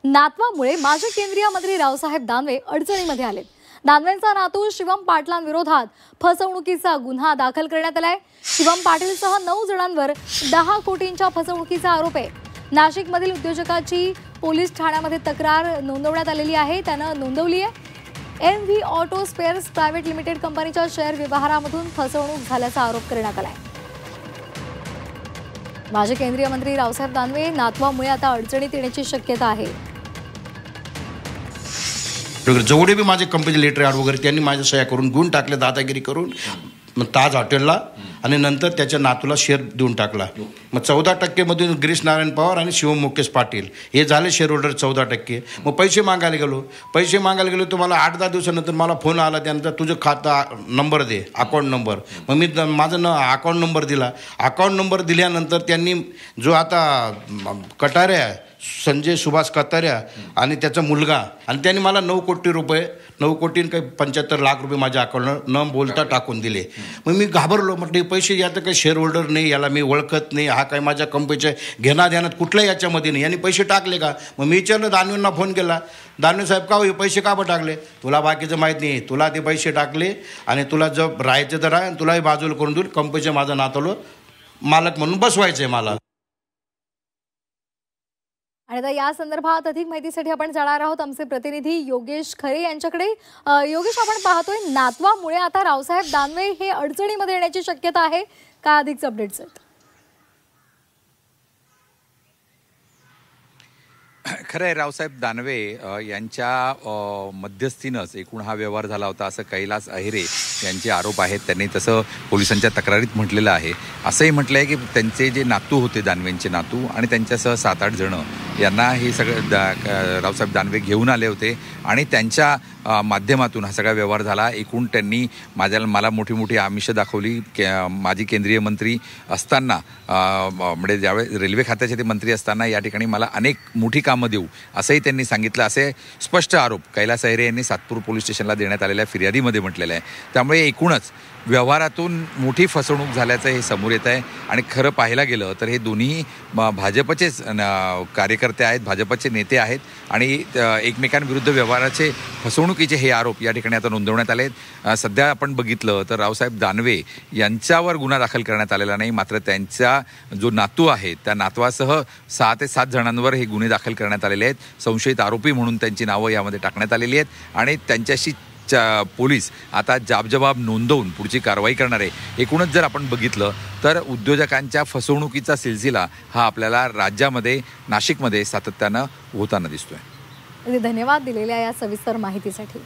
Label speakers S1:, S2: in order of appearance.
S1: नातवामुळे माजी केंद्रीय मंत्री रावसाहेब दानवे अडचणीमध्ये आलेत। दानवेंचा नातू शिवम पाटलांविरोधात फसवणुकीचा गुन्हा दाखल करण्यात आलाय। शिवम पाटीलसह 9 जणांवर 10 कोटींच्या फसवणुकीचा आरोप आहे। नाशिकमधील उद्योजकाची पोलीस ठाण्यामध्ये तक्रार नोंदवण्यात आलेली आहे। त्यानं नोंदवली आहे। MV auto spares private limited कंपनीच्या शेअर व्यवहारामधून फसवणूक झाल्याचा आरोप करण्यात आलाय। माजी केंद्रीय मंत्री रावसाहेब दानवे नातवामुळे आता अडचणीत येण्याची शक्यता आहे।
S2: जेवढे बी माझे कंपनी लेटर ॲड वगैरे त्यांनी माझ्या सह्या करून घेऊन टाकले, दादागिरी करून ताज हॉटेलला, आणि नंतर त्याच्या नातूला शेअर देऊन टाकला। मग 14% मधून गिरीश नारायण पवार आणि शिवम मुकेश पाटील हे झाले शेअर होल्डर 14%। मग पैसे मागायला गेलो तर मला 8-10 दिवसानंतर मला फोन आला, त्यानंतर तुझं खाता नंबर दे, अकाउंट नंबर। मग मी माझं अकाउंट नंबर दिला। अकाउंट नंबर दिल्यानंतर त्यांनी जो आता कटाऱ्या संजय सुभाष कताऱ्या आणि त्याचा मुलगा, आणि त्यांनी मला 9 कोटी रुपये 9 कोटी काही 75 लाख रुपये माझ्या अकाउंटवर न बोलता टाकून दिले। मग मी घाबरलो, म्हटलं पैसे यात काही शेअर होल्डर नाही, याला मी ओळखत नाही, हा काही माझ्या कंपनीच्या घेण्यादेण्यात कुठल्याही याच्यामध्ये नाही, यांनी पैसे टाकले का? मग मी विचारलं, दानवेंना फोन केला, दानवे साहेब का हे पैसे का बरं टाकले? तुला बाकीचं माहीत नाही, तुला ते पैसे टाकले आणि तुला जर राहायचं तर राह, तुलाही बाजूला करून देईल, कंपनीच्या माझा नातवलं मालक म्हणून बसवायचं आहे मला।
S1: आणि आता या संदर्भात अधिक माहितीसाठी आपण जाणार आहोत आमचे प्रतिनिधी योगेश खरे यांच्याकडे। योगेश, आपण पाहतोय नातवामुळे आता रावसाहेब दानवे हे अडचणीमध्ये येण्याची शक्यता आहे का? अधिक अपडेट्स आहेत?
S3: खरं आहे, रावसाहेब दानवे यांच्या मध्यस्थीनंच एकूण हा व्यवहार झाला होता असं कैलास अहिरे यांचे आरोप आहेत। त्यांनी तसं पोलिसांच्या तक्रारीत म्हटलेलं आहे। असंही म्हटलं आहे की त्यांचे जे नातू होते, दानवेंचे नातू आणि त्यांच्यासह 7-8 जणं यांना हे सगळं रावसाहेब दानवे घेऊन आले होते आणि त्यांच्या माध्यमातून हा सगळा व्यवहार झाला। एकूण त्यांनी मला मोठी मोठी आमिषं दाखवली। माजी केंद्रीय मंत्री असताना, म्हणजे ज्यावेळेस रेल्वे खात्याचे ते मंत्री असताना या ठिकाणी मला अनेक मोठी कामं देऊ असंही त्यांनी सांगितलं, असे स्पष्ट आरोप कैलास अहिरे यांनी सातपूर पोलीस स्टेशनला देण्यात आलेल्या फिर्यादीमध्ये म्हटलेलं आहे। त्यामुळे एकूणच व्यवहारातून मोठी फसवणूक झाल्याचं हे समोर येत आहे। आणि खरं पाहायला गेलं तर हे दोन्ही भाजपचेच कार्यकर्ते आहेत, भाजपचे नेते आहेत आणि एकमेकांविरुद्ध व्यवहाराचे फसवणुकीचे हे आरोप या ठिकाणी आता नोंदवण्यात आले आहेत। सध्या आपण बघितलं तर रावसाहेब दानवे यांच्यावर गुन्हा दाखल करण्यात आलेला नाही, मात्र त्यांचा जो नातू आहे त्या नातवासह 6 ते 7 जणांवर हे गुन्हे दाखल करण्यात आलेले आहेत। संशयित आरोपी म्हणून त्यांची नावं यामध्ये टाकण्यात आलेली आहेत आणि त्यांच्याशी पोलीस आता जाबजबाब नोंदवून पुढची कारवाई करणार आहे। एकूणच जर आपण बघितलं तर उद्योजकांच्या फसवणुकीचा सिलसिला हा आपल्याला राज्यामध्ये, नाशिकमध्ये सातत्यानं होताना दिसतोय।
S1: धन्यवाद दिलेल्या या सविस्तर माहितीसाठी।